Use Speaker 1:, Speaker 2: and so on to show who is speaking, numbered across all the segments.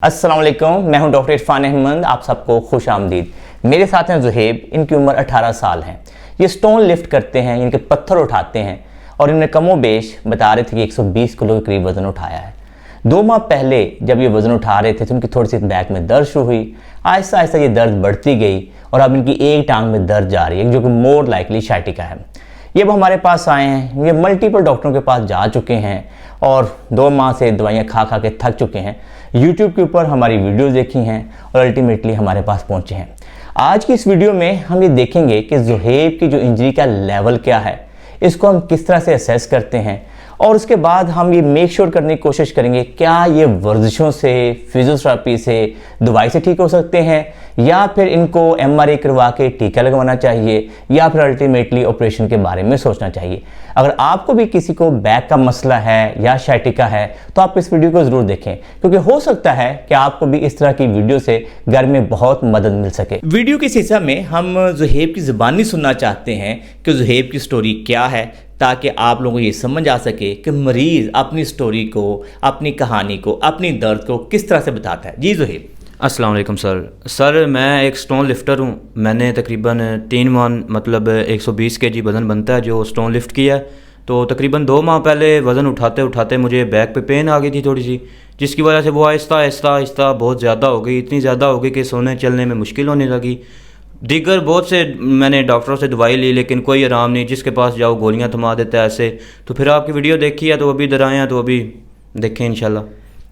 Speaker 1: अस्सलाम वालेकुम, मैं हूं डॉक्टर इरफान अहमद। आप सबको खुश आमदीद। मेरे साथ हैं ज़ुहैब, इनकी उम्र 18 साल है। ये स्टोन लिफ्ट करते हैं, इनके पत्थर उठाते हैं और इन्हें कमोबेश बता रहे थे कि 120 किलो के करीब वज़न उठाया है। 2 माह पहले जब ये वज़न उठा रहे थे तो उनकी थोड़ी सी बैक में दर्द शुरू हुई। आहिस्ता आहिस्ता ये दर्द बढ़ती गई और अब इनकी एक टांग में दर्द जा रही है, जो कि मोर लाइकली शाइटिका है। ये अब हमारे पास आए हैं, ये मल्टीपल डॉक्टरों के पास जा चुके हैं और 2 माह से दवाइयाँ खा खा के थक चुके हैं। YouTube के ऊपर हमारी वीडियोस देखी हैं और अल्टीमेटली हमारे पास पहुंचे हैं। आज की इस वीडियो में हम ये देखेंगे कि ज़ुहैब की जो इंजरी का लेवल क्या है, इसको हम किस तरह से असेस करते हैं और उसके बाद हम ये मेक श्योर करने की कोशिश करेंगे क्या ये वर्जिशों से, फिजियोथेरेपी से, दवाई से ठीक हो सकते हैं या फिर इनको MRI करवा के टीका लगवाना चाहिए या फिर अल्टीमेटली ऑपरेशन के बारे में सोचना चाहिए। अगर आपको भी किसी को बैक का मसला है या शाइटिका है तो आप इस वीडियो को ज़रूर देखें, क्योंकि हो सकता है कि आपको भी इस तरह की वीडियो से घर में बहुत मदद मिल सके। वीडियो के इस हिस्से में हम ज़ुहैब की ज़ुबानी सुनना चाहते हैं कि ज़ुहैब की स्टोरी क्या है, ताकि आप लोगों को ये समझ आ सके कि मरीज़ अपनी स्टोरी को, अपनी कहानी को, अपनी दर्द को किस तरह से बताता है। जी ज़ुहैब।
Speaker 2: अस्सलाम वालेकुम सर, मैं एक स्टोन लिफ्टर हूँ। मैंने तकरीबन 3 माह मतलब 120 केजी वज़न बनता है जो स्टोन लिफ्ट किया है। तो तकरीबन 2 माह पहले वज़न उठाते उठाते मुझे बैक पे पेन आ गई थी थोड़ी सी, जिसकी वजह से वो आहिस्ता बहुत ज़्यादा हो गई, इतनी ज़्यादा हो गई कि सोने चलने में मुश्किल होने लगी। दीगर बहुत से मैंने डॉक्टरों से दवाई ली लेकिन कोई आराम नहीं, जिसके पास जाओ गोलियां थमा देता है ऐसे। तो फिर आपकी वीडियो देखी है तो अभी इधर आए हैं, तो अभी देखें इंशाल्लाह।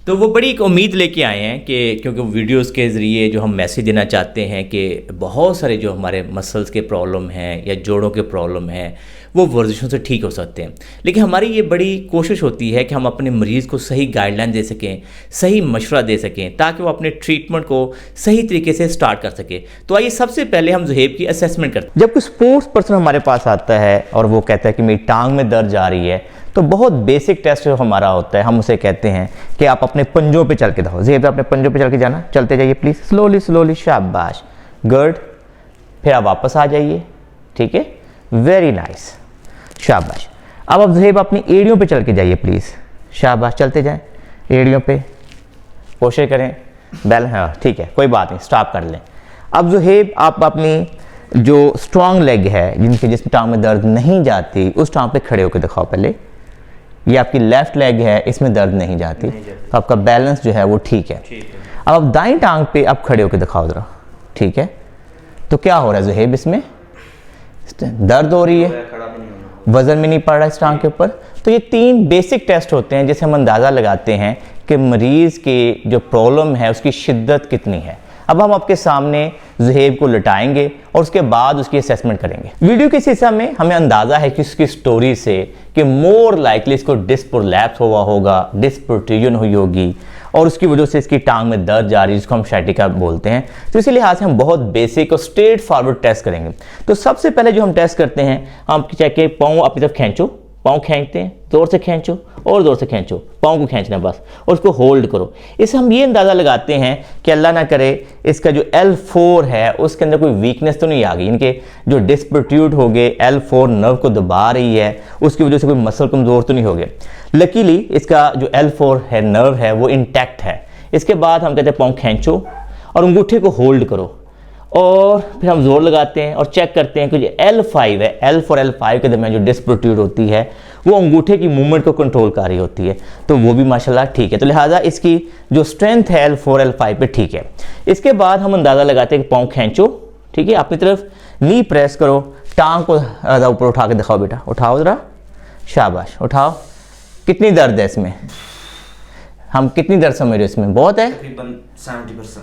Speaker 1: तो वो बड़ी एक उम्मीद लेके आए हैं कि क्योंकि वीडियोस के ज़रिए जो हम मैसेज देना चाहते हैं कि बहुत सारे जो हमारे मसल्स के प्रॉब्लम हैं या जोड़ों के प्रॉब्लम हैं वो वर्जिशों से ठीक हो सकते हैं। लेकिन हमारी ये बड़ी कोशिश होती है कि हम अपने मरीज़ को सही गाइडलाइन दे सकें, सही मशवरा दे सकें, ताकि वो अपने ट्रीटमेंट को सही तरीके से स्टार्ट कर सके। तो आइए सबसे पहले हम ज़ुहैब की असेसमेंट करते हैं। जब कोई स्पोर्ट्स पर्सन हमारे पास आता है और वो कहता है कि मेरी टांग में दर्द जा रही है, तो बहुत बेसिक टेस्ट जो हमारा होता है, हम उसे कहते हैं कि आप अपने पंजों पे चल के दिखाओ। ज़ुहैब अपने पंजों पे चल के जाना, चलते जाइए प्लीज़, स्लोली, शाबाश, गुड। फिर आप वापस आ जाइए, ठीक है, वेरी नाइस, शाबाश। अब आप ज़ुहैब अपनी एड़ियों पे चल के जाइए प्लीज़, शाबाश, चलते जाएं एड़ियों पे, कोशिश करें बैलेंस, हाँ ठीक है, कोई बात नहीं, स्टॉप कर लें। अब ज़ुहैब आप अपनी जो स्ट्रॉन्ग लेग है, जिसमें टांग में दर्द नहीं जाती, उस टांग पे खड़े होकर दिखाओ पहले। ये आपकी लेफ्ट लेग है, इसमें दर्द नहीं जाती, तो आपका बैलेंस जो है वो ठीक है। अब आप दाईं टांग पे आप खड़े होकर दिखाओ ज़रा, ठीक है। तो क्या हो रहा है ज़ुहैब, इसमें दर्द हो रही है, वज़न में नहीं पड़ रहा है इस टांग के ऊपर। तो ये 3 बेसिक टेस्ट होते हैं जिससे हम अंदाज़ा लगाते हैं कि मरीज़ की जो प्रॉब्लम है उसकी शिद्दत कितनी है। अब हम आपके सामने ज़ुहैब को लटाएंगे और उसके बाद उसकी असेसमेंट करेंगे। वीडियो के इस हिस्से में हमें अंदाज़ा है कि उसकी स्टोरी से कि मोर लाइकली इसको डिस्क प्रोलैप्स हुआ होगा, डिस्क प्रोट्रूजन हुई होगी और उसकी वजह से इसकी टांग में दर्द जा रही है, जिसको हम शाइटिका बोलते हैं। तो इसी लिहाज से हम बहुत बेसिक और स्ट्रेट फॉरवर्ड टेस्ट करेंगे। तो सबसे पहले जो हम टेस्ट करते हैं, हम चेक पाँव अपनी तरफ खींचो, पाँव खींचते हैं, ज़ोर से खींचो और ज़ोर से खींचो, पाँव को खींचना बस, और उसको होल्ड करो। इससे हम ये अंदाज़ा लगाते हैं कि अल्लाह ना करे इसका जो L4 है उसके अंदर कोई वीकनेस तो नहीं आ गई, इनके जो डिस्क प्रोट्रूड हो गए, L4 नर्व को दबा रही है, उसकी वजह से कोई मसल कमज़ोर तो नहीं हो गया। लकीली इसका जो L4 है नर्व है वो इंटैक्ट है। इसके बाद हम कहते हैं पाँव खींचो और अंगूठे को होल्ड करो और फिर हम जोर लगाते हैं और चेक करते हैं कि जो L5 है, L4 L5 के दरमियान जो डिस्क प्रोट्रूड होती है वो अंगूठे की मूवमेंट को कंट्रोल कर रही होती है, तो वो भी माशाल्लाह ठीक है। तो लिहाजा इसकी जो स्ट्रेंथ है L4 L5 पे ठीक है। इसके बाद हम अंदाज़ा लगाते हैं कि पाँव खींचो, ठीक है, अपनी तरफ नी प्रेस करो, टांग को ज़्यादा ऊपर उठा के दिखाओ बेटा, उठाओ ज़रा, शाबाश, उठाओ। कितनी दर्द है इसमें, हम कितनी दर्द समझ रहे हो इसमें, बहुत है,
Speaker 2: तकरीबन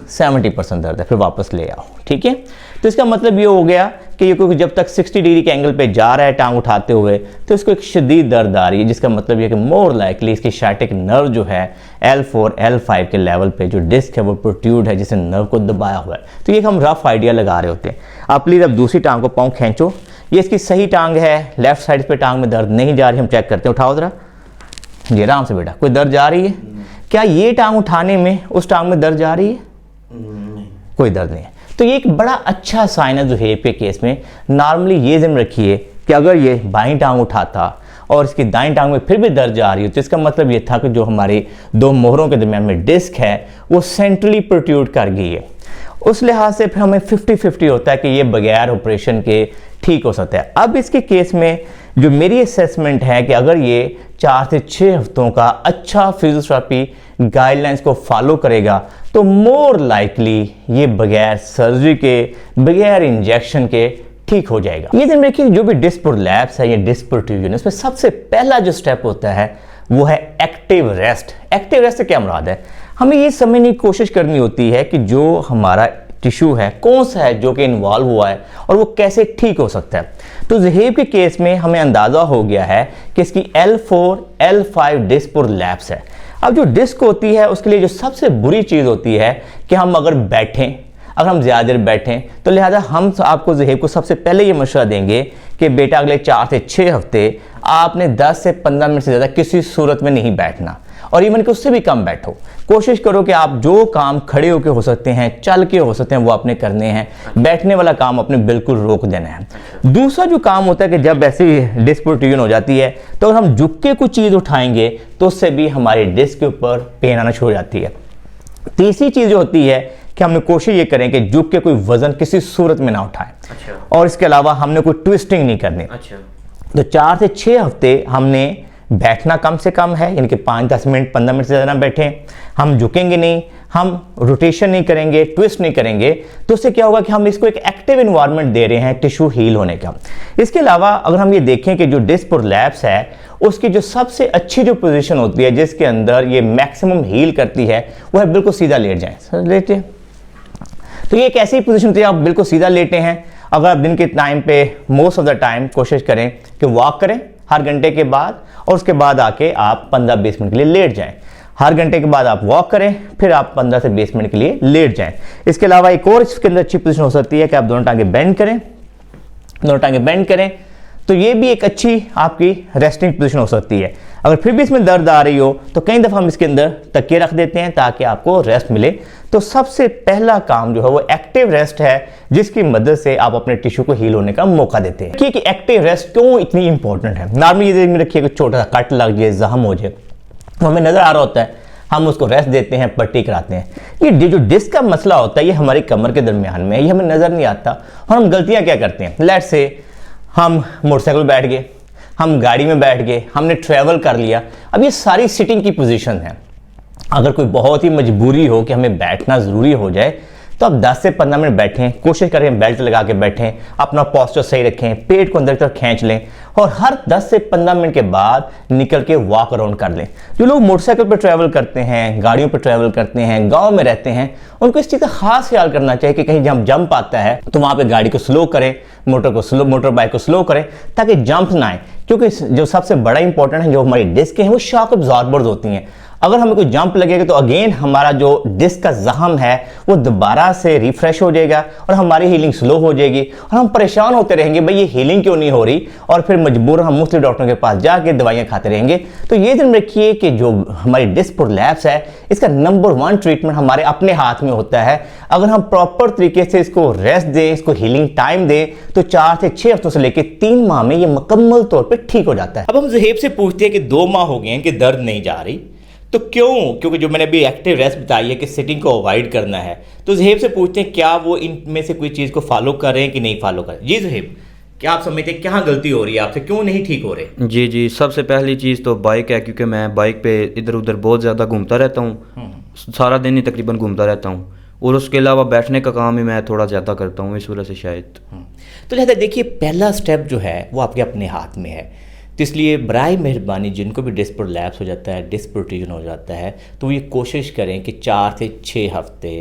Speaker 1: 70% दर्द है, फिर वापस ले आओ, ठीक है। तो इसका मतलब ये हो गया कि ये क्योंकि जब तक 60 डिग्री के एंगल पे जा रहा है टांग उठाते हुए तो इसको एक शदीद दर्द आ रही है, जिसका मतलब ये कि मोर लाइकली इसकी शाइटिक नर्व जो है L4 L5 के लेवल पे जो डिस्क है वो प्रोट्रूड है, जिसने नर्व को दबाया हुआ है। तो ये हम रफ आइडिया लगा रहे होते हैं। आप प्लीज़ अब दूसरी टांग को पाँव खींचो, ये इसकी सही टांग है, लेफ्ट साइड पे टांग में दर्द नहीं जा रही, हम चेक करते हैं, उठाओ ज़रा जी, आराम से बेटा, कोई दर्द जा रही है? क्या ये टांग उठाने में उस टांग में दर्द जा रही है? नहीं, कोई दर्द नहीं है। तो ये एक बड़ा अच्छा साइन है ज़ुहैब के केस में। नॉर्मली ये ज़िम्न रखिए कि अगर ये बाईं टांग उठाता और इसकी दाईं टांग में फिर भी दर्द आ रही हो, तो इसका मतलब ये था कि जो हमारी दो मोहरों के दरमियान में डिस्क है वो सेंट्रली प्रोट्रूड कर गई है। उस लिहाज से फिर हमें 50-50 होता है कि ये बगैर ऑपरेशन के ठीक हो सकता है। अब इसके केस में जो मेरी असेसमेंट है कि अगर ये 4 से 6 हफ्तों का अच्छा फिजियोथेरेपी गाइडलाइंस को फॉलो करेगा तो मोर लाइकली ये बगैर सर्जरी के, बगैर इंजेक्शन के ठीक हो जाएगा। ये दिन देखिए, जो भी डिस्क प्रोलैप्स है या डिस्क प्रोट्रूजन, इसमें सबसे पहला जो स्टेप होता है वो है एक्टिव रेस्ट। एक्टिव रेस्ट से क्या मुराद है? हमें ये समझने की कोशिश करनी होती है कि जो हमारा टिश्यू है कौन सा है जो कि इन्वॉल्व हुआ है और वो कैसे ठीक हो सकता है। तो ज़हेब के केस में हमें अंदाज़ा हो गया है कि इसकी L4, L5 डिस्क प्रोलैप्स है। अब जो डिस्क होती है उसके लिए जो सबसे बुरी चीज़ होती है कि हम अगर बैठें, अगर हम ज़्यादा देर बैठें, तो लिहाजा हम आपको ज़हेब को सबसे पहले ये मशवरा देंगे कि बेटा अगले 4 से 6 हफ्ते आपने 10 से 15 मिनट से ज़्यादा किसी सूरत में नहीं बैठना, और इवन कि उससे भी कम बैठो। कोशिश करो कि आप जो काम खड़े होकर हो सकते हैं, चल के हो सकते हैं, वो आपने करने हैं। बैठने वाला काम आपने बिल्कुल रोक देना है। दूसरा जो काम होता है कि जब ऐसी डिस्क प्रोट्रूजन हो जाती है तो अगर हम झुक के कुछ चीज़ उठाएंगे तो उससे भी हमारे डिस्क के ऊपर पेन आना शुरू हो जाती है। तीसरी चीज़ जो होती है कि हमने कोशिश ये करें कि झुक के कोई वजन किसी सूरत में ना उठाएं। और इसके अलावा हमने कोई ट्विस्टिंग नहीं करनी। तो 4 से 6 हफ्ते हमने बैठना कम से कम है, यानी कि 5-10 मिनट, 15 मिनट से ज़्यादा बैठें। हम झुकेंगे नहीं, हम रोटेशन नहीं करेंगे, ट्विस्ट नहीं करेंगे। तो उससे क्या होगा कि हम इसको एक एक्टिव एनवायरनमेंट दे रहे हैं टिश्यू हील होने का। इसके अलावा अगर हम ये देखें कि जो डिस्क प्रोलैप्स है उसकी जो सबसे अच्छी जो पोजीशन होती है जिसके अंदर ये मैक्सिमम हील करती है वो है बिल्कुल सीधा लेट जाएं। लेटे, तो ये एक ऐसी पोजीशन होती है, आप बिल्कुल सीधा लेटे हैं। अगर आप दिन के टाइम पे मोस्ट ऑफ द टाइम कोशिश करें कि वॉक करें हर घंटे के बाद, और उसके बाद आके आप 15-20 मिनट के लिए लेट जाएं। हर घंटे के बाद आप वॉक करें, फिर आप 15 से 20 मिनट के लिए लेट जाएं। इसके अलावा एक और इसके अंदर अच्छी पोजीशन हो सकती है कि आप दोनों टांगे बेंड करें, दोनों टांगे बेंड करें, तो ये भी एक अच्छी आपकी रेस्टिंग पोजीशन हो सकती है। अगर फिर भी इसमें दर्द आ रही हो तो कई दफ़ा हम इसके अंदर तकिए रख देते हैं ताकि आपको रेस्ट मिले। तो सबसे पहला काम जो है वो एक्टिव रेस्ट है, जिसकी मदद से आप अपने टिश्यू को हील होने का मौका देते हैं। कि एक्टिव रेस्ट क्यों इतनी इंपॉर्टेंट है? नॉर्मली ये में रखिए कि छोटा सा कट लग जाए, जख्म हो जाए, तो हमें नज़र आ रहा होता है, हम उसको रेस्ट देते हैं, पट्टी कराते हैं। ये जो डिस्क का मसला होता है ये हमारी कमर के दरमियान में, ये हमें नज़र नहीं आता। और हम गलतियाँ क्या करते हैं? लेट्स से हम मोटरसाइकिल बैठ गए, हम गाड़ी में बैठ गए, हमने ट्रैवल कर लिया। अब ये सारी सिटिंग की पोजीशन है। अगर कोई बहुत ही मजबूरी हो कि हमें बैठना ज़रूरी हो जाए तो आप 10 से 15 मिनट बैठें, कोशिश करें बेल्ट लगा के बैठें, अपना पोस्चर सही रखें, पेट को अंदर की तरफ खींच लें और हर 10 से 15 मिनट के बाद निकल के वॉक अराउंड कर लें। जो लोग मोटरसाइकिल पर ट्रैवल करते हैं, गाड़ियों पर ट्रैवल करते हैं, गांव में रहते हैं, उनको इस चीज़ का खास ख्याल करना चाहिए कि कहीं जब जंप आता है तो वहाँ पे गाड़ी को स्लो करें, मोटर बाइक को स्लो करें ताकि जंप ना आए। क्योंकि जो सबसे बड़ा इंपॉर्टेंट है, जो हमारी डिस्क है वो शॉक अब्जॉर्बर्स होती हैं। अगर हमें कोई जंप लगेगा तो अगेन हमारा जो डिस्क का जख्म है वो दोबारा से रिफ्रेश हो जाएगा और हमारी हीलिंग स्लो हो जाएगी और हम परेशान होते रहेंगे, भाई ये हीलिंग क्यों नहीं हो रही, और फिर मजबूर हम मुख्तलिफ डॉक्टरों के पास जाके दवाइयाँ खाते रहेंगे। तो ये ध्यान रखिए कि जो हमारी डिस्क प्रोलैप्स है इसका नंबर 1 ट्रीटमेंट हमारे अपने हाथ में होता है। अगर हम प्रॉपर तरीके से इसको रेस्ट दें, इसको हीलिंग टाइम दें, तो 4 से 6 हफ्तों से लेकर 3 माह में ये मुकम्मल तौर पर ठीक हो जाता है।
Speaker 3: अब हम ज़हेब से पूछते हैं कि 2 माह हो गए हैं कि दर्द नहीं जा रही, तो क्यों? क्योंकि जो मैंने अभी एक्टिव रेस्ट बताई है कि सिटिंग को अवॉइड करना है, तो ज़हेब से पूछते हैं क्या वो इनमें से कोई चीज़ को फॉलो कर रहे हैं कि नहीं फॉलो कर रहे। जी ज़हेब, क्या आप समझते हैं क्या गलती हो रही है आपसे, क्यों नहीं ठीक हो रहे?
Speaker 2: जी, सबसे पहली चीज़ तो बाइक है, क्योंकि मैं बाइक पे इधर उधर बहुत ज़्यादा घूमता रहता हूँ, सारा दिन ही तकरीबन घूमता रहता हूँ, और उसके अलावा बैठने का काम ही मैं थोड़ा ज़्यादा करता हूँ, इस वजह से शायद।
Speaker 3: तो लिहाजा देखिए, पहला स्टेप जो है वो आपके अपने हाथ में है। तो इसलिए बराए मेहरबानी जिनको भी डिस्क प्रोलैप्स हो जाता है, डिस्क प्रोट्रूजन हो जाता है, तो ये कोशिश करें कि 4 से 6 हफ्ते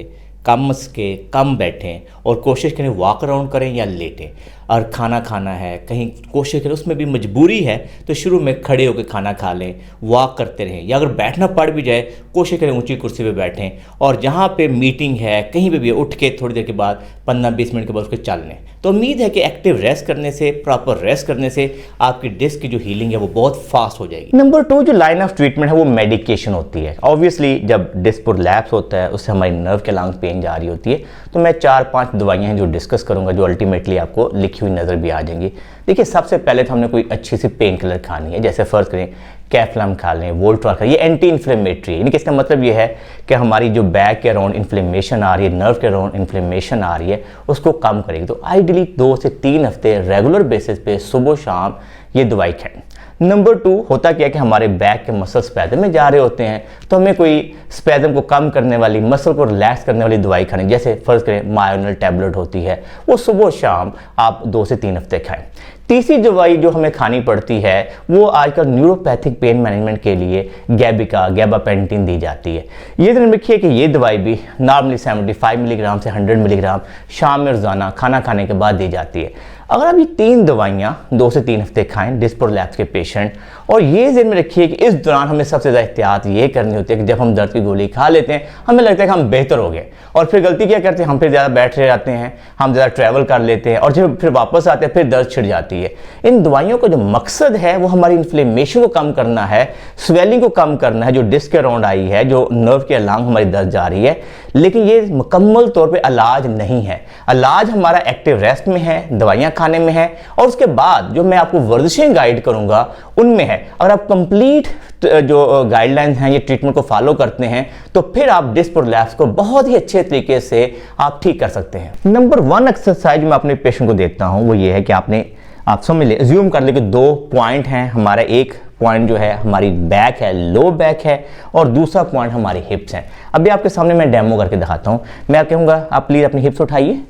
Speaker 3: कम से कम बैठें और कोशिश करें वॉक अराउंड करें या लेटें। और खाना खाना है, कहीं कोशिश करें, उसमें भी मजबूरी है तो शुरू में खड़े होकर खाना खा लें, वॉक करते रहें, या अगर बैठना पड़ भी जाए कोशिश करें ऊंची कुर्सी पे बैठें, और जहाँ पे मीटिंग है कहीं पे भी उठ के थोड़ी देर के बाद 15-20 मिनट के बाद उसको चल लें। तो उम्मीद है कि एक्टिव रेस्ट करने से, प्रॉपर रेस्ट करने से आपकी डिस्क की जो हीलिंग है वो बहुत फास्ट हो जाएगी।
Speaker 1: नंबर 2 जो लाइन ऑफ ट्रीटमेंट है वो मेडिकेशन होती है। ऑब्वियसली जब डिस्क प्रोलैप्स होता है उससे हमारी नर्व के लॉन्ग पेन जा रही होती है, तो मैं 4-5 दवाइयाँ हैं जो डिस्कस करूँगा, जो अल्टीमेटली आपको लिखी
Speaker 3: हुई नज़र भी आ जाएंगी। देखिए सबसे पहले तो हमने कोई अच्छी सी पेन किलर खानी है, जैसे फ़र्ज़ करें कैफ्लैम खा लें, वोल्ट्रा खा लें, ये एंटी इन्फ्लेमेटरी है। यानी कि इसका मतलब ये है कि हमारी जो बैक के अराउंड इन्फ्लेमेशन आ रही है, नर्व के अराउंड इन्फ्लेमेशन आ रही है, उसको कम करेगी। तो आइडियली 2 से 3 हफ्ते रेगुलर बेसिस पे सुबह शाम ये दवाई खाएं। नंबर 2 होता क्या है कि हमारे बैक के मसल स्पैज़म में जा रहे होते हैं, तो हमें कोई स्पैज़म को कम करने वाली, मसल को रिलैक्स करने वाली दवाई खानी, जैसे फ़र्ज़ करें मायोनल टैबलेट होती है, वो सुबह शाम आप 2 से 3 हफ्ते खाएं। तीसरी दवाई जो हमें खानी पड़ती है वो आजकल न्यूरोपैथिक पेन मैनेजमेंट के लिए गैबापेंटिन दी जाती है। ये ध्यान रखिए कि ये दवाई भी नॉर्मली 75 मिलीग्राम से 100 मिलीग्राम शाम में रोज़ाना खाना खाने के बाद दी जाती है। अगर आप ये 3 दवाइयाँ 2 से 3 हफ्ते खाएं डिस्प्रोलैप्स के पेशेंट, और ये ज़हन में रखिए कि इस दौरान हमें सबसे ज़्यादा एहतियात ये करनी होती है कि जब हम दर्द की गोली खा लेते हैं हमें लगता है कि हम बेहतर हो गए, और फिर गलती क्या करते हैं, हम फिर ज़्यादा बैठ रहे जाते हैं, हम ज़्यादा ट्रैवल कर लेते हैं, और जब फिर वापस आते हैं फिर दर्द छिड़ जाती है। इन दवाइयों का जो मकसद है वो हमारी इन्फ्लेमेशन को कम करना है, स्वेलिंग को कम करना है जो डिस्क के अराउंड आई है, जो नर्व के अलॉन्ग हमारी दर्द जा रही है, लेकिन ये मुकम्मल तौर पे इलाज नहीं है। इलाज हमारा एक्टिव रेस्ट में है, दवाइयाँ खाने में है, और उसके बाद जो मैं आपको वर्जिशें गाइड करूँगा उनमें है। अगर आप कंप्लीट जो गाइडलाइंस हैं ये ट्रीटमेंट को फॉलो करते हैं तो फिर आप डिस्क प्रोलैप्स को बहुत ही अच्छे तरीके से आप ठीक कर सकते हैं। नंबर 1 एक्सरसाइज मैं अपने पेशेंट को देता हूँ वो ये है कि आप समझ ले, ज्यूम कर ले कि 2 पॉइंट हैं हमारा। एक पॉइंट जो है हमारी बैक है, लो बैक है, और दूसरा पॉइंट हमारी हिप्स हैं। अभी आपके सामने मैं डेमो करके दिखाता हूँ। मैं कहूँगा आप प्लीज़ अपनी हिप्स उठाइए,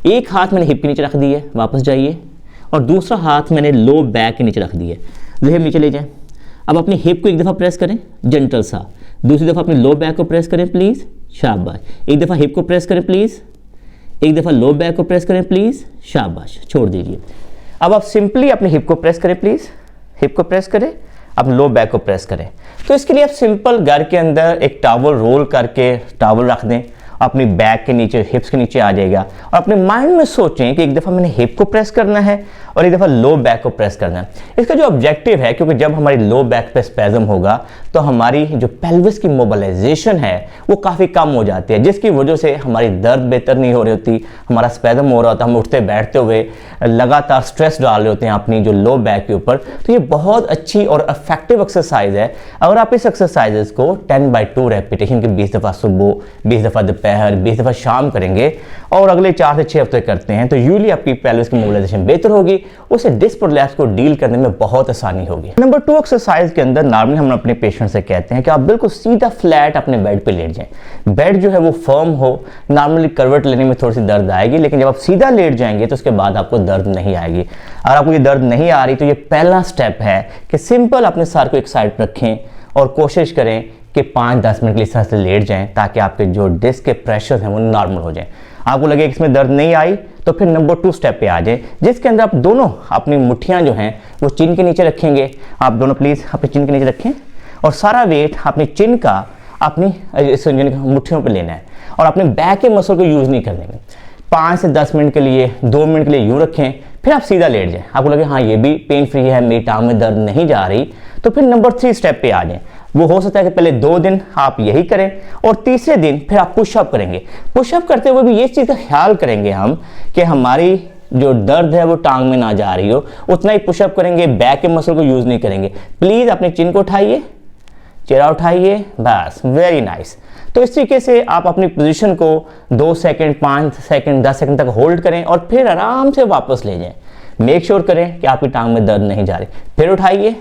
Speaker 3: एक हाथ मैंने हिप के नीचे रख दी है, वापस जाइए, और दूसरा हाथ मैंने लो बैक के नीचे रख दी है, हिप नीचे ले जाएं। अब अपनी हिप को एक दफ़ा प्रेस करें जेंटल सा, दूसरी दफ़ा अपनी लो बैक को प्रेस करें प्लीज़, शाबाश। एक दफ़ा हिप को प्रेस करें प्लीज़, एक दफ़ा लो बैक को प्रेस करें प्लीज़, शाबाश, छोड़ दीजिए। अब आप सिंपली अपनी हिप को प्रेस करें प्लीज़, हिप को प्रेस करें, अपने लो बैक को प्रेस करें। तो इसके लिए आप सिंपल घर के अंदर एक टॉवल रोल करके टॉवल रख दें, अपनी बैक के नीचे, हिप्स के नीचे आ जाएगा, और अपने माइंड में सोचें कि एक दफ़ा मैंने हिप को प्रेस करना है और एक दफ़ा लो बैक को प्रेस करना है। इसका जो ऑब्जेक्टिव है, क्योंकि जब हमारी लो बैक पे स्पैज़म होगा तो हमारी जो पेल्विस की मोबिलाइजेशन है वो काफ़ी कम हो जाती है, जिसकी वजह से हमारी दर्द बेहतर नहीं हो रही होती, हमारा स्पैज़म हो रहा होता है, हम उठते बैठते हुए लगातार स्ट्रेस डाल रहे होते हैं अपनी जो लो बैक के ऊपर। तो ये बहुत अच्छी और इफेक्टिव एक्सरसाइज है। अगर आप इस एक्सरसाइजेस को 10/2 रेपिटेशन के 20 दफ़ा सुबह, 20 दफ़ा दोपहर, 20 दफ़ा शाम करेंगे और अगले 4 से 6 हफ्ते करते हैं तो यूजली आपकी पेल्विस की मोबिलाइजेशन बेहतर होगी, उससे डिस्क प्रोलैप्स को डील करने में बहुत आसानी होगी। नंबर 2 एक्सरसाइज के अंदर नॉर्मली हम अपने पेशेंट से कहते हैं कि आप बिल्कुल सीधा फ्लैट अपने बेड पे लेट जाएं। बेड जो है वो फर्म हो, नॉर्मली करवट लेने में थोड़ी सी दर्द आएगी, लेकिन जब आप सीधा लेट जाएंगे तो उसके बाद आपको दर्द नहीं आएगी। अगर आपको ये दर्द नहीं आ रही तो ये पहला स्टेप है कि सिंपल अपने सर को एक साइड रखें और कोशिश करें कि 5-10 मिनट के लिए इस तरह से लेट जाएं ताकि आपके जो डिस्क के प्रेशर हैं वो नॉर्मल हो जाएं। आपको लगे कि इसमें दर्द नहीं आई तो फिर नंबर 2 स्टेप पे आ जाए, जिसके अंदर आप दोनों अपनी मुट्ठियां जो हैं वो चिन के नीचे रखेंगे। आप दोनों प्लीज़ अपने चिन के नीचे रखें और सारा वेट अपनी चिन का अपनी मुट्ठियों पे लेना है और अपने बैक के मसल को यूज़ नहीं करने में। 5 से 10 मिनट के लिए, 2 मिनट के लिए यूँ रखें, फिर आप सीधा लेट जाएं। आपको लगे हाँ ये भी पेन फ्री है, मेरी टांग में दर्द नहीं जा रही, तो फिर नंबर 3 स्टेप पे आ जाएं। वो हो सकता है कि पहले 2 दिन आप यही करें और तीसरे दिन फिर आप पुशअप करेंगे। पुशअप करते हुए भी ये चीज़ का ख्याल करेंगे हम कि हमारी जो दर्द है वो टांग में ना जा रही हो, उतना ही पुशअप करेंगे, बैक के मसल को यूज़ नहीं करेंगे। प्लीज़ अपने चिन को उठाइए, चेहरा उठाइए, बस, वेरी नाइस। तो इस तरीके से आप अपनी पोजीशन को 2 सेकंड, 5 सेकंड, 10 सेकंड तक होल्ड करें और फिर आराम से वापस ले जाएं। मेक श्योर करें कि आपकी टांग में दर्द नहीं जा रही। फिर उठाइए,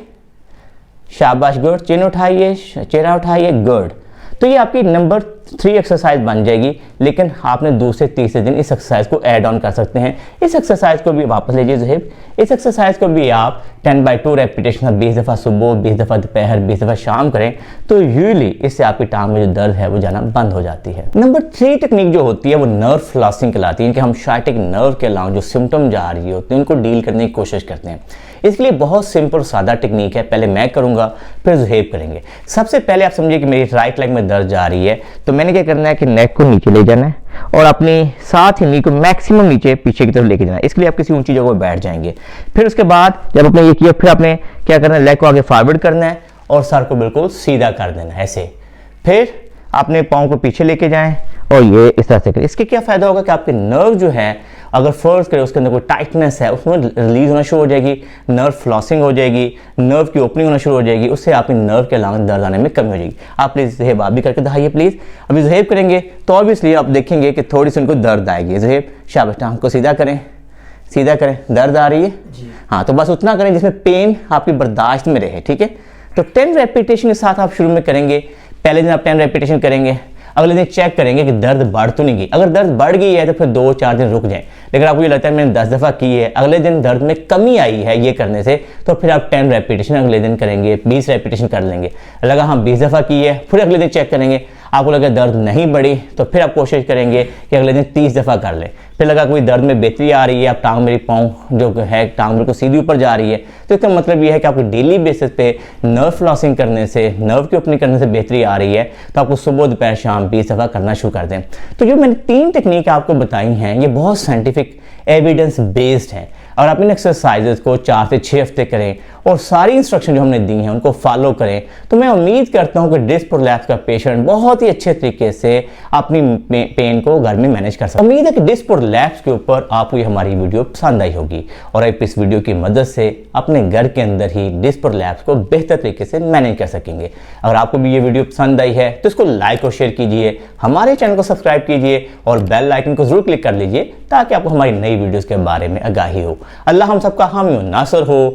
Speaker 3: शाबाश, गुड। चिन उठाइए, चेहरा उठाइए, गुड। तो ये आपकी नंबर 3 एक्सरसाइज बन जाएगी, लेकिन आपने दूसरे तीसरे दिन इस एक्सरसाइज को ऐड ऑन कर सकते हैं। इस एक्सरसाइज को भी वापस लीजिए ज़ुहैब। इस एक्सरसाइज को भी आप 10/2 रेपिटेशन 20 दफ़ा सुबह, 20 दफ़ा दोपहर, 20 दफ़ा शाम करें तो यूजली इससे आपकी टांग में जो दर्द है वो जाना बंद हो जाती है। नंबर 3 टेक्निक जो होती है वो नर्व फ्लॉसिंग कहलाती है, कि हम शाइटिक नर्व के अलावा जो सिम्टम जा रही होते हैं उनको डील करने की कोशिश करते हैं। इसके लिए बहुत सिंपल सादा टेक्निक है, पहले मैं करूँगा फिर ज़ुहैब करेंगे। सबसे पहले आप समझिए कि मेरी राइट लेग में दर्द जा रही है, तो मैंने क्या करना है कि नेक को नीचे ले जाना है और अपनी साथ ही नी को मैक्सिमम नीचे पीछे की तरफ लेके जाना है। इसके लिए आप किसी ऊंची जगह पर बैठ जाएंगे। फिर उसके बाद जब आपने ये किया फिर आपने क्या करना है, लेग को आगे फॉरवर्ड करना है और सर को बिल्कुल सीधा कर देना है ऐसे। फिर अपने पाँव को पीछे लेके जाएं और ये इस तरह से करें। इसके क्या फ़ायदा होगा कि आपके नर्व जो है अगर फर्ज करें उसके अंदर कोई टाइटनेस है, उसमें रिलीज होना शुरू हो जाएगी, नर्व फ्लॉसिंग हो जाएगी, नर्व की ओपनिंग होना शुरू हो जाएगी, उससे आपकी नर्व के अलावा दर्द आने में कमी हो जाएगी। आप प्लीज़ जहेब आप भी करके दिखाइए प्लीज़। अभी जहेब करेंगे तो ऑब्वियसली आप देखेंगे कि थोड़ी सी उनको दर्द आएगी। जहेब शाबाश, टांग को सीधा करें, सीधा करें। दर्द आ रही है? हाँ, तो बस उतना करें जिसमें पेन आपकी बर्दाश्त में रहे, ठीक है। तो 10 रेपिटेशन के साथ आप शुरू में करेंगे। पहले दिन आप 10 रेपिटेशन करेंगे, अगले दिन चेक करेंगे कि दर्द बढ़ तो नहीं गई। अगर दर्द बढ़ गई है तो फिर 2-4 दिन रुक जाएं। लेकिन आपको ये लगता है मैंने 10 दफ़ा की है, अगले दिन दर्द में कमी आई है ये करने से, तो फिर आप 10 रेपिटेशन अगले दिन करेंगे, 20 रेपिटेशन कर लेंगे। लगा हाँ 20 दफ़ा की है, फिर अगले दिन चेक करेंगे, आपको लगा दर्द नहीं बढ़ी तो फिर आप कोशिश करेंगे कि अगले दिन 30 दफ़ा कर लें। फिर लगा कोई दर्द में बेहतरी आ रही है, आप टांग मेरी पाँव जो है टांग बिल्कुल सीधी ऊपर जा रही है, तो इसका मतलब ये है कि आपको डेली बेसिस पे नर्व फ्लॉसिंग करने से, नर्व की ओपनिंग करने से बेहतरी आ रही है, तो आपको सुबह दोपहर शाम 20 दफ़ा करना शुरू कर दें। तो जो मैंने 3 टेक्निक आपको बताई हैं ये बहुत साइंटिफिक एविडेंस बेस्ड हैं। और आप इन एक्सरसाइजेस को 4 से 6 हफ्ते करें और सारी इंस्ट्रक्शन जो हमने दी हैं उनको फॉलो करें, तो मैं उम्मीद करता हूं कि डिस्क प्रोलैप्स का पेशेंट बहुत ही अच्छे तरीके से अपनी पेन को घर में मैनेज कर सकता है। उम्मीद है कि डिस्क प्रोलैप्स के ऊपर आपको ये हमारी वीडियो पसंद आई होगी और आप इस वीडियो की मदद से अपने घर के अंदर ही डिस्क प्रोलैप्स को बेहतर तरीके से मैनेज कर सकेंगे। अगर आपको भी ये वीडियो पसंद आई है तो इसको लाइक और शेयर कीजिए, हमारे चैनल को सब्सक्राइब कीजिए और बेल आइकन को जरूर क्लिक कर लीजिए ताकि आपको हमारी नई वीडियोज़ के बारे में आगाही हो। अल्लाह हम सबका हामी और नासर हो।